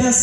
10